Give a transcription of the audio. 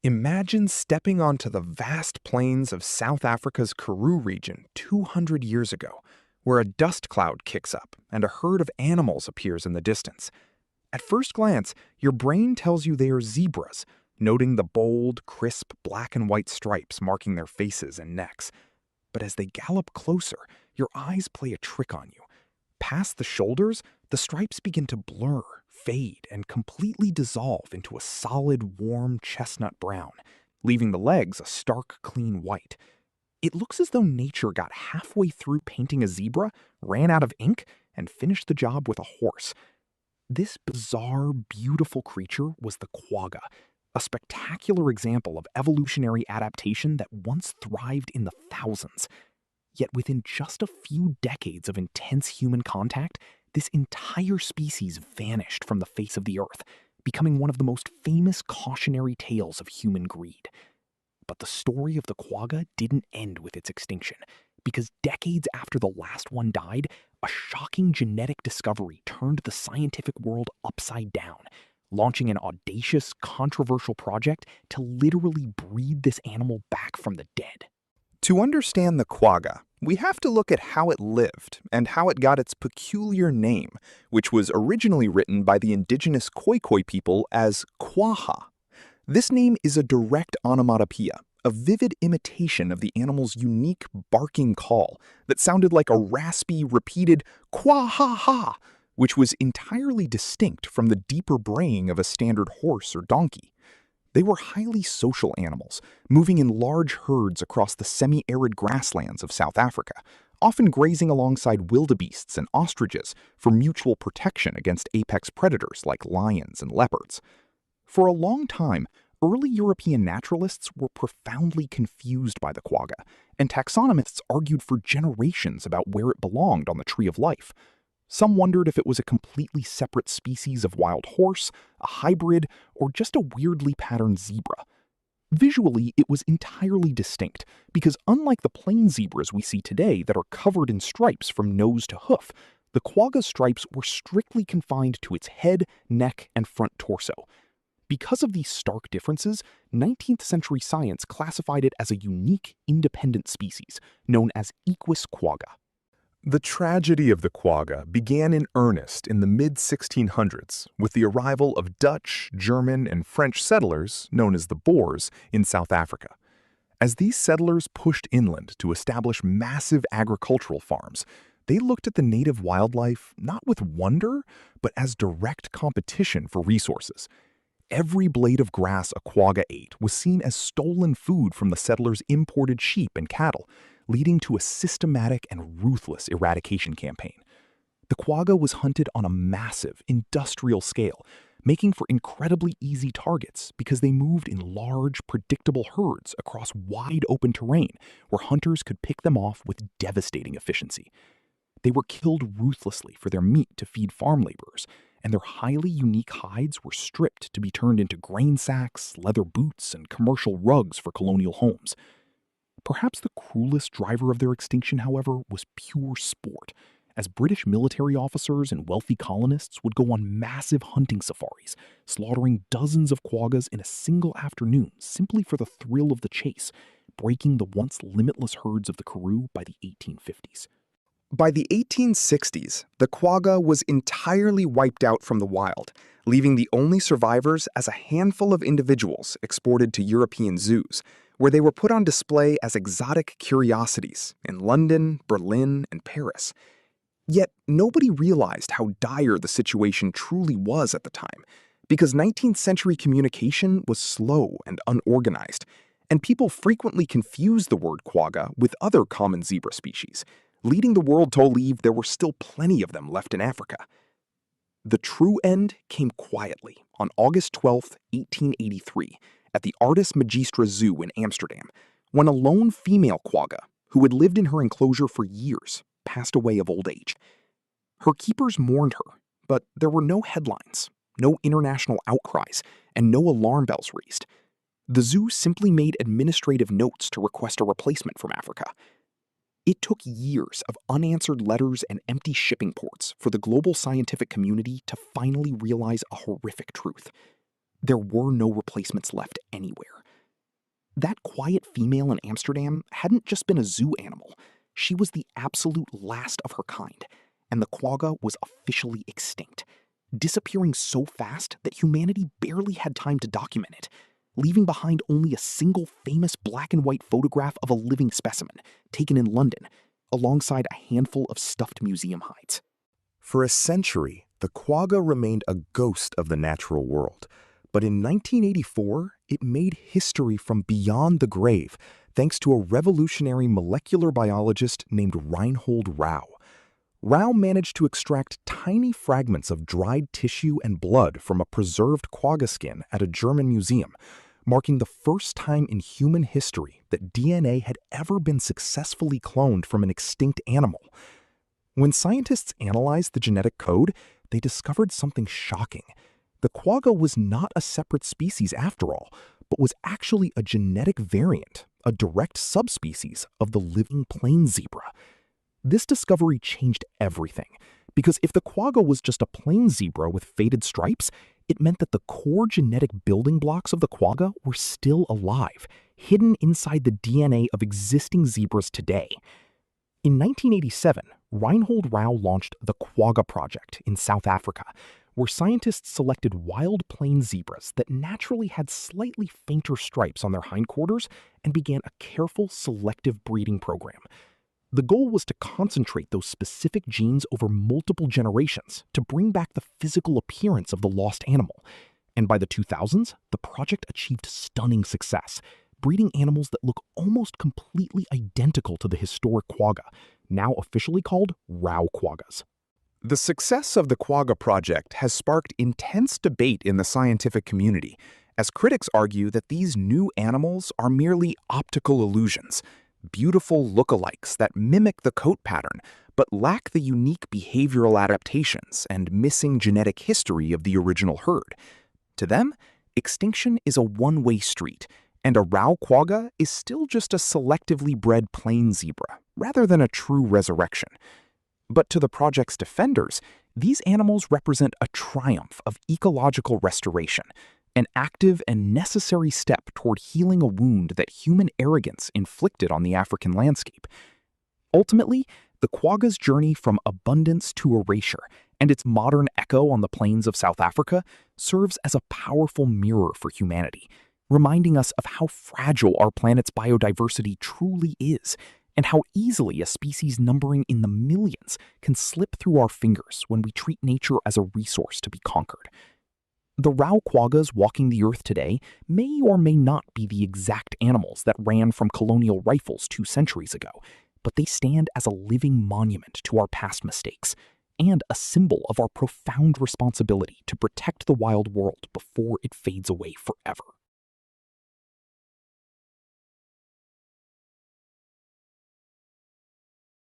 Imagine stepping onto the vast plains of South Africa's Karoo region 200 years ago, where a dust cloud kicks up and a herd of animals appears in the distance. At first glance, your brain tells you they are zebras, noting the bold, crisp black and white stripes marking their faces and necks. But as they gallop closer, your eyes play a trick on you. Past the shoulders, the stripes begin to blur, fade, and completely dissolve into a solid, warm chestnut brown, leaving the legs a stark, clean white. It looks as though nature got halfway through painting a zebra, ran out of ink, and finished the job with a horse. This bizarre, beautiful creature was the quagga, a spectacular example of evolutionary adaptation that once thrived in the thousands. Yet within just a few decades of intense human contact, this entire species vanished from the face of the earth, becoming one of the most famous cautionary tales of human greed. But the story of the quagga didn't end with its extinction, because decades after the last one died, a shocking genetic discovery turned the scientific world upside down, launching an audacious, controversial project to literally breed this animal back from the dead. To understand the quagga, we have to look at how it lived and how it got its peculiar name, which was originally written by the indigenous Khoikhoi people as Quagga. This name is a direct onomatopoeia, a vivid imitation of the animal's unique barking call that sounded like a raspy, repeated quah-ha-ha, which was entirely distinct from the deeper braying of a standard horse or donkey. They were highly social animals, moving in large herds across the semi-arid grasslands of South Africa, often grazing alongside wildebeests and ostriches for mutual protection against apex predators like lions and leopards. For a long time, early European naturalists were profoundly confused by the quagga, and taxonomists argued for generations about where it belonged on the tree of life. Some wondered if it was a completely separate species of wild horse, a hybrid, or just a weirdly patterned zebra. Visually, it was entirely distinct, because unlike the plain zebras we see today that are covered in stripes from nose to hoof, the quagga's stripes were strictly confined to its head, neck, and front torso. Because of these stark differences, 19th century science classified it as a unique, independent species, known as Equus quagga. The tragedy of the quagga began in earnest in the mid-1600s with the arrival of Dutch, German, and French settlers, known as the Boers, in South Africa. As these settlers pushed inland to establish massive agricultural farms, they looked at the native wildlife not with wonder, but as direct competition for resources. Every blade of grass a quagga ate was seen as stolen food from the settlers' imported sheep and cattle, leading to a systematic and ruthless eradication campaign. The quagga was hunted on a massive, industrial scale, making for incredibly easy targets because they moved in large, predictable herds across wide open terrain where hunters could pick them off with devastating efficiency. They were killed ruthlessly for their meat to feed farm laborers, and their highly unique hides were stripped to be turned into grain sacks, leather boots, and commercial rugs for colonial homes. Perhaps the cruelest driver of their extinction, however, was pure sport, as British military officers and wealthy colonists would go on massive hunting safaris, slaughtering dozens of quaggas in a single afternoon simply for the thrill of the chase, breaking the once limitless herds of the Karoo by the 1850s. By the 1860s, the quagga was entirely wiped out from the wild, leaving the only survivors as a handful of individuals exported to European zoos, where they were put on display as exotic curiosities in London, Berlin, and Paris. Yet nobody realized how dire the situation truly was at the time, because 19th century communication was slow and unorganized, and people frequently confused the word quagga with other common zebra species, leading the world to believe there were still plenty of them left in Africa. The true end came quietly on August 12, 1883, at the Artis Magistra Zoo in Amsterdam, when a lone female quagga, who had lived in her enclosure for years, passed away of old age. Her keepers mourned her, but there were no headlines, no international outcries, and no alarm bells raised. The zoo simply made administrative notes to request a replacement from Africa. It took years of unanswered letters and empty shipping ports for the global scientific community to finally realize a horrific truth. There were no replacements left anywhere, That quiet female in Amsterdam hadn't just been a zoo animal. She was the absolute last of her kind, and the quagga was officially extinct, disappearing so fast that humanity barely had time to document it, leaving behind only a single famous black and white photograph of a living specimen, taken in London, alongside a handful of stuffed museum hides. For a century, the quagga remained a ghost of the natural world. But in 1984, it made history from beyond the grave thanks to a revolutionary molecular biologist named Reinhold Rau. Rau managed to extract tiny fragments of dried tissue and blood from a preserved quagga skin at a German museum, marking the first time in human history that DNA had ever been successfully cloned from an extinct animal. When scientists analyzed the genetic code, they discovered something shocking. The quagga was not a separate species after all, but was actually a genetic variant, a direct subspecies of the living plains zebra. This discovery changed everything, because if the quagga was just a plain zebra with faded stripes, it meant that the core genetic building blocks of the quagga were still alive, hidden inside the DNA of existing zebras today. In 1987, Reinhold Rau launched the Quagga Project in South Africa, where scientists selected wild plains zebras that naturally had slightly fainter stripes on their hindquarters and began a careful selective breeding program. The goal was to concentrate those specific genes over multiple generations to bring back the physical appearance of the lost animal. And by the 2000s, the project achieved stunning success, breeding animals that look almost completely identical to the historic quagga, now officially called Rau quaggas. The success of the Quagga Project has sparked intense debate in the scientific community, as critics argue that these new animals are merely optical illusions, beautiful lookalikes that mimic the coat pattern but lack the unique behavioral adaptations and missing genetic history of the original herd. To them, extinction is a one-way street, and a Rau quagga is still just a selectively bred plains zebra, rather than a true resurrection. But to the project's defenders, these animals represent a triumph of ecological restoration, an active and necessary step toward healing a wound that human arrogance inflicted on the African landscape. Ultimately, the quagga's journey from abundance to erasure and its modern echo on the plains of South Africa serves as a powerful mirror for humanity, reminding us of how fragile our planet's biodiversity truly is, and how easily a species numbering in the millions can slip through our fingers when we treat nature as a resource to be conquered. The Rau quaggas walking the earth today may or may not be the exact animals that ran from colonial rifles 2 centuries ago, but they stand as a living monument to our past mistakes and a symbol of our profound responsibility to protect the wild world before it fades away forever.